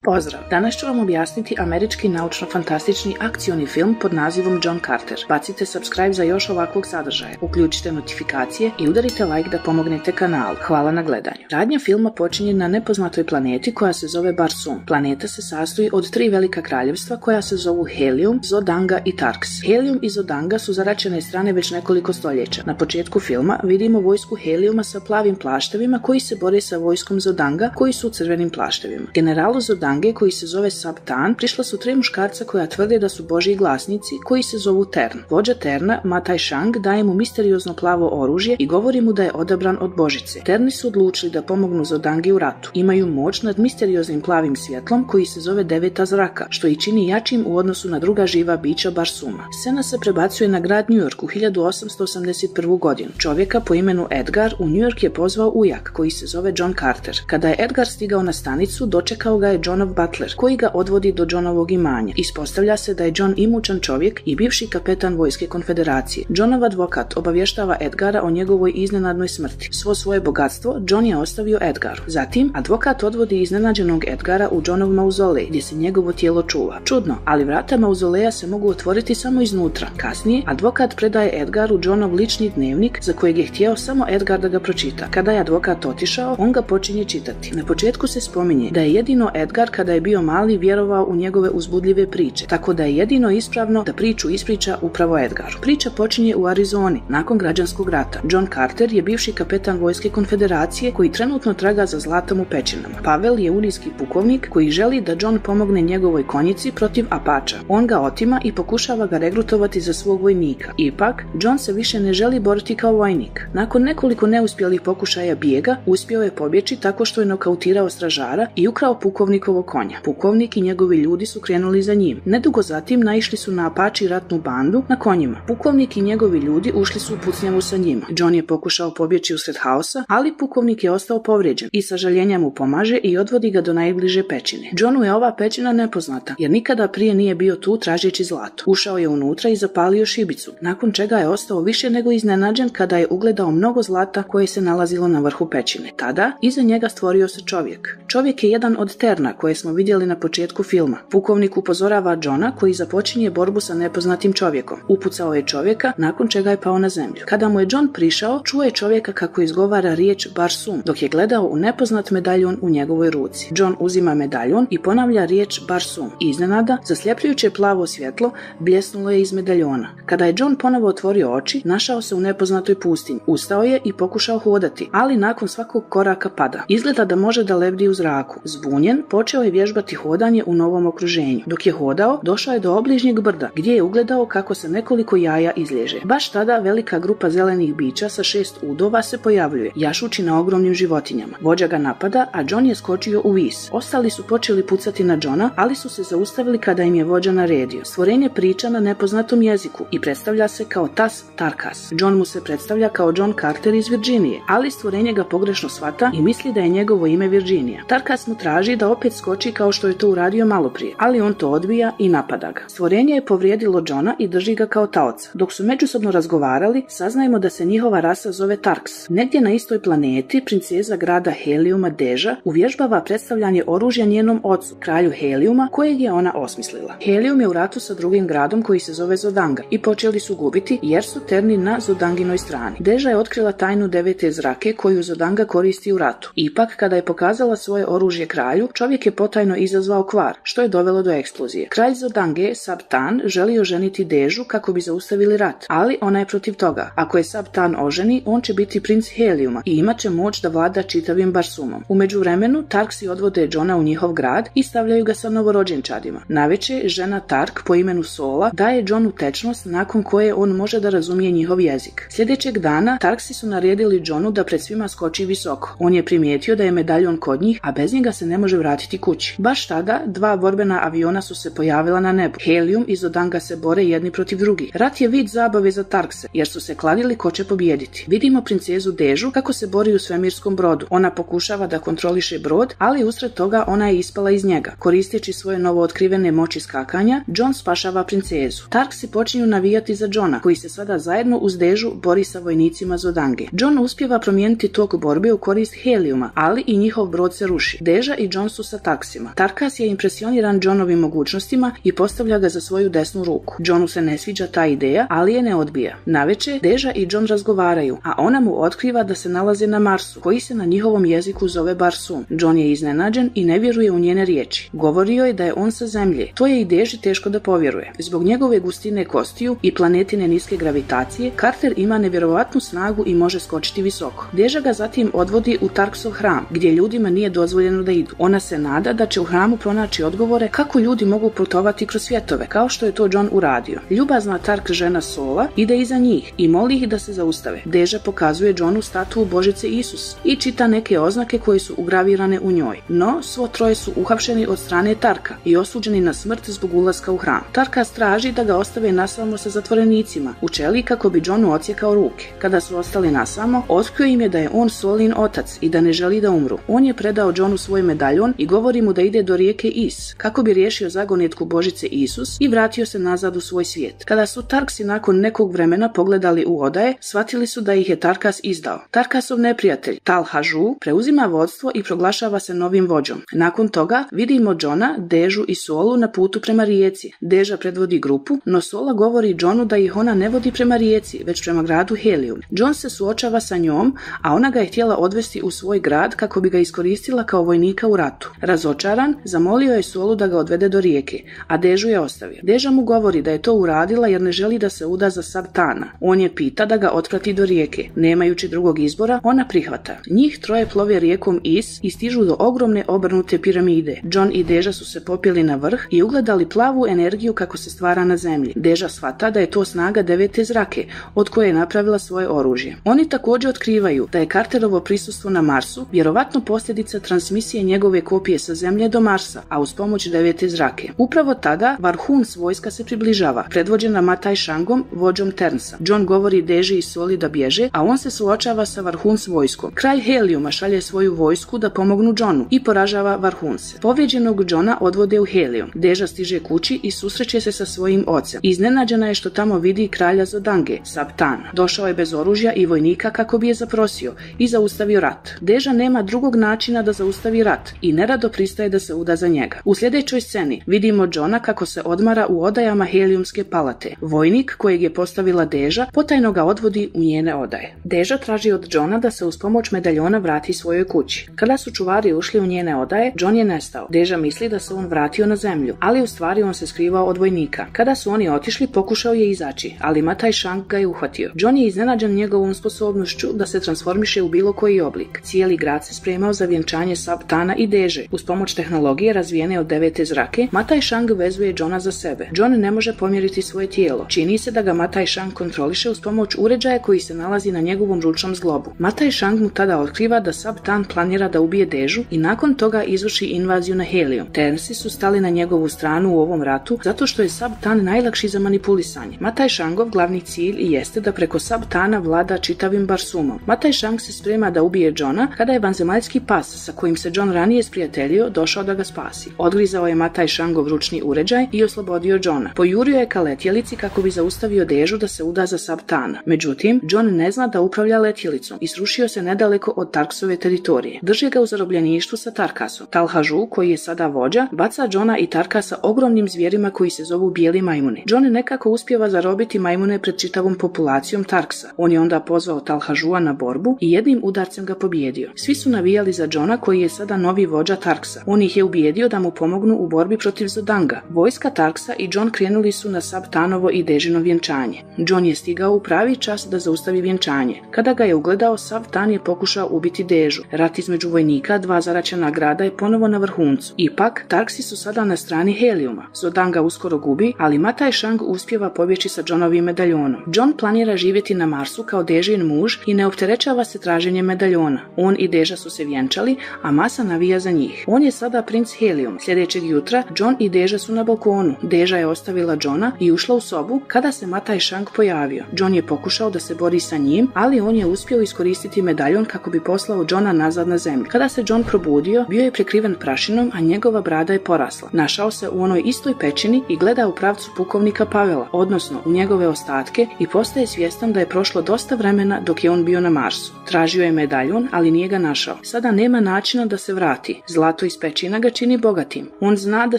Pozdrav! Danas ću vam objasniti američki naučno-fantastični akcioni film pod nazivom John Carter. Bacite subscribe za još ovakvog sadržaja, uključite notifikacije i udarite like da pomognete kanalu. Hvala na gledanju. Radnja filma počinje na nepoznatoj planeti koja se zove Barsoom. Planeta se sastoji od 3 velika kraljevstva koja se zovu Helium, Zodanga i Tarks. Helium i Zodanga su zaraćene strane već nekoliko stoljeća. Na početku filma vidimo vojsku Heliuma sa plavim plaštevima koji se bore sa vojskom Zodanga koji su u crvenim plaštevima. Generalu Zodanga koji se zove Sab-Tan, prišla su 3 muškarca koja tvrde da su božji glasnici koji se zovu Tern. Vođa Terna, Mataj Shang, daje mu misteriozno plavo oružje i govori mu da je odabran od Božice. Terni su odlučili da pomognu Zodangi u ratu. Imaju moć nad misterioznim plavim svjetlom koji se zove Deveta zraka, što ih čini jačim u odnosu na druga živa bića Barsooma. Scena se prebacuje na grad New York u 1881. godinu. Čovjeka po imenu Edgar u New York je pozvao ujak koji se zove John Carter. Kada je Edgar stigao na stanicu, dočekao ga je Johnov butler, koji ga odvodi do Johnovog imanja. Ispostavlja se da je John imućan čovjek i bivši kapetan vojske konfederacije. Johnov advokat obavještava Edgara o njegovoj iznenadnoj smrti. Svo svoje bogatstvo John je ostavio Edgaru. Zatim, advokat odvodi iznenađenog Edgara u Johnov mauzolej, gdje se njegovo tijelo čuva. Čudno, ali vrata mauzoleja se mogu otvoriti samo iznutra. Kasnije, advokat predaje Edgaru Johnov lični dnevnik za kojeg je htio samo Edgar da ga pročita. Kada je advokat otišao, on ga počinje čitati. Na početku se spominje da je jedino Edgar kada je bio mali vjerovao u njegove uzbudljive priče, tako da je jedino ispravno da priču ispriča upravo Edgaru. Priča počinje u Arizoni, nakon građanskog rata. John Carter je bivši kapetan vojske konfederacije koji trenutno traga za zlatom u pećinama. Pavel je unijski pukovnik koji želi da John pomogne njegovoj konjici protiv Apača. On ga otima i pokušava ga regrutovati za svog vojnika. Ipak, John se više ne želi boriti kao vojnik. Nakon nekoliko neuspjelih pokušaja bijega, uspio je pobjeći tako što je nokautirao stražara i ukrao pukovnikovo konja. Pukovnik i njegovi ljudi su krenuli za njim. Nedugo zatim naišli su na Apači ratnu bandu na konjima. Pukovnik i njegovi ljudi ušli su u pucnjavu sa njima. John je pokušao pobjeći usred haosa, ali pukovnik je ostao povrijeđen i sažaljenja mu pomaže i odvodi ga do najbliže pećine. Johnu je ova pećina nepoznata, jer nikada prije nije bio tu tražeći zlato. Ušao je unutra i zapalio šibicu, nakon čega je ostao više nego iznenađen kada je ugledao mnogo zlata koje se nalazilo na vrhu pećine. Tada, iza njega stvorio se čovjek. Čovjek je jedan od Terna koje smo vidjeli na početku filma. Pukovnik upozorava Johna koji započinje borbu sa nepoznatim čovjekom. Upucao je čovjeka, nakon čega je pao na zemlju. Kada mu je John prišao, čuo je čovjeka kako izgovara riječ Barsoom, dok je gledao u nepoznat medaljon u njegovoj ruci. John uzima medaljon i ponavlja riječ Barsoom. Iznenada, zasljepljujuće plavo svjetlo bljesnulo je iz medaljona. Kada je John ponovo otvorio oči, našao se u nepoznatoj pustinji. Ustao je i pokušao hodati, ali nakon svakog koraka pada. Izgleda da može da lebdi u zraku. Zbunjen, počeo je vježbati hodanje u novom okruženju. Dok je hodao, došao je do obližnjeg brda, gdje je ugledao kako se nekoliko jaja izliježe. Baš tada velika grupa zelenih bića sa 6 udova se pojavljuje, jašući na ogromnim životinjama. Vođa ga napada, a John je skočio u vis. Ostali su počeli pucati na Johna, ali su se zaustavili kada im je vođa naredio. Stvorenje priča na nepoznatom jeziku i predstavlja se kao Tas Tarkas. John mu se predstavlja kao John Carter iz Virginije, ali stvorenje ga pogrešno shvata i misli da je njegovo ime Virginija. Tarkas mu traži da opet skoči kao što je to uradio malo prije, ali on to odbija i napada ga. Stvorenje je povrijedilo Johna i drži ga kao taoca. Dok su međusobno razgovarali, saznajemo da se njihova rasa zove Tarks. Negdje na istoj planeti, princeza grada Heliuma Deža uvježbava predstavljanje oružja njenom ocu, kralju Heliuma, kojeg je ona osmislila. Helium je u ratu sa drugim gradom koji se zove Zodanga i počeli su gubiti jer su Terni na Zodanginoj strani. Deža je otkrila tajnu Devete zrake koju Zodanga koristi u ratu. Ipak, kada je pokazala svoje oružje kralju, čovjek je potajno izazvao kvar, što je dovelo do eksplozije. Kralj Zodange, Sab-Tan, želi oženiti Dežu kako bi zaustavili rat, ali ona je protiv toga. Ako je Sab-Tan oženi, on će biti princ Heliuma i imat će moć da vlada čitavim Barsoomom. U međuvremenu, Tarksi odvode Johna u njihov grad i stavljaju ga sa novorođenčadima. Navečer, žena Tark po imenu Sola daje Johnu tečnost nakon koje on može da razumije njihov jezik. Sljedećeg dana, Tarksi su naredili Johnu da pred svima skoči visoko. On je primijetio da je medaljon kod njih, a bez njega se ne može vratiti kući. Baš tada, 2 borbena aviona su se pojavila na nebu. Helium i Zodanga se bore jedni protiv drugih. Rat je vid zabave za Tarkse, jer su se kladili ko će pobijediti. Vidimo princezu Dežu kako se bori u svemirskom brodu. Ona pokušava da kontroliše brod, ali usred toga ona je ispala iz njega. Koristeći svoje novo otkrivene moći skakanja, John spašava princezu. Tarksi počinju navijati za Johna, koji se sada zajedno uz Dežu bori sa vojnicima Zodange. John uspijeva promijeniti tok borbe u korist Heliuma, ali i njihov brod se ruši. Deža i John su sa Tarksima. Tarkas je impresioniran Johnovim mogućnostima i postavlja ga za svoju desnu ruku. Johnu se ne sviđa ta ideja, ali je ne odbija. Naveče, Deja i John razgovaraju, a ona mu otkriva da se nalaze na Marsu, koji se na njihovom jeziku zove Barsoom. John je iznenađen i ne vjeruje u njene riječi. Govori joj da je on sa Zemlje. To je i Deji teško da povjeruje. Zbog njegove gustine kostiju i planetine niske gravitacije, Carter ima nevjerovatnu snagu i može skočiti visoko. Deja ga zatim odvodi u Tarksov hram, gdje ljudima nije dozvoljeno da idu. Ona se nada da će u hramu pronaći odgovore kako ljudi mogu putovati kroz svjetove, kao što je to John uradio. Ljubazna Tark žena Sola ide iza njih i moli ih da se zaustave. Deja pokazuje Johnu statuju Božice Isus i čita neke oznake koje su ugravirane u njoj. No, svo troje su uhapšeni od strane Tarka i osuđeni na smrt zbog ulaska u hram. Tarkas traži da ga ostave nasamo sa zatvorenicima u čeli kako bi Johnu odsjekao ruke. Kada su ostali nasamo, otkrio im je da je on Solin otac i da ne želi da umru. On je predao Johnu svoj medaljon i govori mu da ide do rijeke Is kako bi riješio zagonetku Božice Isus i vratio se nazad u svoj svijet. Kada su Tarksi nakon nekog vremena pogledali u odaje, shvatili su da ih je Tarkas izdao. Tarkasov neprijatelj, Tal Haju, preuzima vodstvo i proglašava se novim vođom. Nakon toga vidimo Johna, Deju i Solu na putu prema rijeci. Deja predvodi grupu, no Sola govori Johnu da ih ona ne vodi prema rijeci, već prema gradu Helium. John se suočava sa njom, a ona ga je htjela odvesti u svoj grad kako bi ga iskoristila kao vojnika u ratu. Razočaran, zamolio je Solu da ga odvede do rijeke, a Deju je ostavio. Deja mu govori da je to uradila jer ne želi da se uda za Sabtana. On je pita da ga otprati do rijeke. Nemajući drugog izbora, ona prihvata. Njih troje plove rijekom Is i stižu do ogromne obrnute piramide. John i Deja su se popeli na vrh i ugledali plavu energiju kako se stvara na zemlji. Deja shvata da je to snaga 9. zrake, od koje je napravila svoje oružje. Oni također otkrivaju da je Carterovo prisustvo na Marsu vjerovatno posljedica transmisije njegove kopije sa Zemlje do Marsa, a uz pomoć 9. zrake. Upravo tada Varhuns vojska se približava, predvođena Matai Shangom, vođom Ternsa. John govori Deji i Soli da bježe, a on se suočava sa Varhuns vojskom. Kralj Heliuma šalje svoju vojsku da pomognu Johnu i poražava Varhunse. Povrijeđenog Johna odvode u Helium. Deja stiže kući i susreće se sa svojim ocem. Iznenađena je što tamo vidi kralja Zodange, Sabtana. Došao je bez oružja i vojnika kako bi je zaprosio i zaustavio rat. Deja nema drugog načina da zaustavi rat i nerado pristaje da se uda za njega. U sljedećoj sceni vidimo Johna kako se odmara u odajama Heliumske palate. Vojnik kojeg je postavila Deja potajno ga odvodi u njene odaje. Deja traži od Johna da se uz pomoć medaljona vrati svojoj kući. Kada su čuvari ušli u njene odaje, John je nestao. Deja misli da se on vratio na zemlju, ali u stvari on se skrivao od vojnika. Kada su oni otišli, pokušao je izaći, ali Matai Shang ga je uhvatio. John je iznenađen njegovom sposobnošću da se transformiše u bilo koji oblik. Cijeli grad se spremao za vjenčanje Sabtana i Deje. Uz pomoć tehnologije razvijene od 9. zrake, Matai Shang vezuje Johna za sebe. John ne može pomjeriti svoje tijelo. Čini se da ga Matai Shang kontroliše uz pomoć uređaja koji se nalazi na njegovom ručnom zglobu. Matai Shang mu tada otkriva da Sabtan planira da ubije Deju i nakon toga izvrši invaziju na Helium. Ternsi su stali na njegovu stranu u ovom ratu zato što je Sabtan najlakši za manipulisanje. Matai Shangov glavni cilj jeste da preko Sabtana vlada čitavim Barsoomom. Matai Shang se sprema da ubije Johna kada je vanzemaljski pas sa kojim se John ranije sprijateljio došao da ga spasi. Odgrizao je Matai Shangov ručni uređaj i oslobodio Johna. Pojurio je ka letjelici kako bi zaustavio Deju da se uda za Sabtana. Međutim, John ne zna da upravlja letjelicom i srušio se nedaleko od Tarksove teritorije. Drže ga u zarobljeništvu sa Tarkasom. Tal Haju, koji je sada vođa, baca Johna i Tarkasa ogromnim zvijerima koji se zovu bijeli majmuni. John nekako uspijeva zarobiti majmune pred čitavom populacijom Tarksa. On je onda pozvao Tal Hajua na borbu i jednim udarcem ga pobjedio. Svi su navijali za Johna koji je sada novi vođa Tarksa. On ih je ubijedio da mu pomognu u borbi protiv Zodanga. Vojska Tarksa i John krenuli su na Sabtanovo i Dejino vjenčanje. John je stigao u pravi čas da zaustavi vjenčanje. Kada ga je ugledao, Sabtan je pokušao ubiti Deju. Rat između vojnika dva zaraćena grada je ponovo na vrhuncu. Ipak, Tarksi su sada na strani Heliuma. Zodanga uskoro gubi, ali Matai Shang uspijeva pobjeći sa Johnovim medaljonom. John planira živjeti na Marsu kao Dejin muž i ne opterećava se traženjem medaljona. On i Deja su se vjenčali, a masa navija za njih. On je sada princ Helium. Sljedećeg jutra John i Deja su na balkonu. Deja je ostavila Johna i ušla u sobu kada se Matai Shang pojavio. John je pokušao da se bori sa njim, ali on je uspio iskoristiti medaljon kako bi poslao Johna nazad na zemlju. Kada se John probudio, bio je prekriven prašinom, a njegova brada je porasla. Našao se u onoj istoj pećini i gleda u pravcu pukovnika Pavela, odnosno u njegove ostatke, i postaje svjestan da je prošlo dosta vremena dok je on bio na Marsu. Tražio je medaljon, ali nije ga našao. Sada nema načina da se vrati. Zla zlato iz pećina ga čini bogatim. On zna da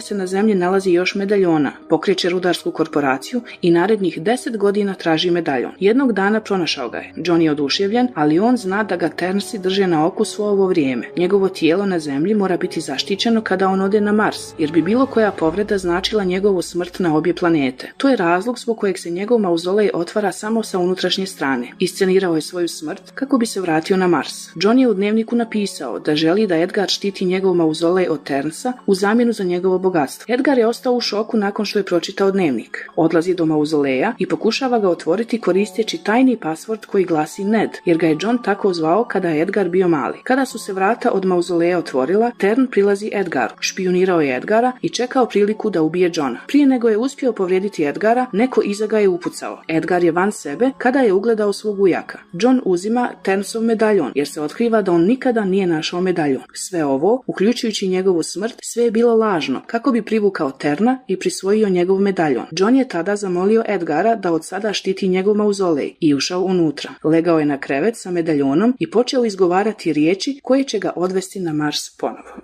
se na zemlji nalazi još medaljona, pokreće rudarsku korporaciju i narednih 10 godina traži medaljon. Jednog dana pronašao ga je. John je oduševljen, ali on zna da ga Ternsi drže na oku svo ovo vrijeme. Njegovo tijelo na zemlji mora biti zaštićeno kada on ode na Mars, jer bi bilo koja povreda značila njegovu smrt na obje planete. To je razlog zbog kojeg se njegov mauzolej otvara samo sa unutrašnje strane. Iscenirao je svoju smrt kako bi se vratio na Mars. John je u dnevniku napisao da želi da Edgar štiti njegov mauzolej od Ternsa u zamjenu za njegovo bogatstvo. Edgar je ostao u šoku nakon što je pročitao dnevnik. Odlazi do mauzoleja i pokušava ga otvoriti koristeći tajni pasvord koji glasi Ned, jer ga je John tako zvao kada je Edgar bio mali. Kada su se vrata od mauzoleja otvorila, Tern prilazi Edgaru. Špijunirao je Edgara i čekao priliku da ubije Johna. Prije nego je uspio povrijediti Edgara, neko iza ga je upucao. Edgar je van sebe kada je ugledao svog ujaka. John uzima Ternsov medaljon, jer se otkriva da on nikada nije našao medaljon. Sve ovo, uključujući njegovu smrt, sve je bilo lažno, kako bi privukao Terna i prisvojio njegov medaljon. John je tada zamolio Edgara da od sada štiti njegov mauzolej i ušao unutra. Legao je na krevet sa medaljonom i počeo izgovarati riječi koje će ga odvesti na Mars ponovo.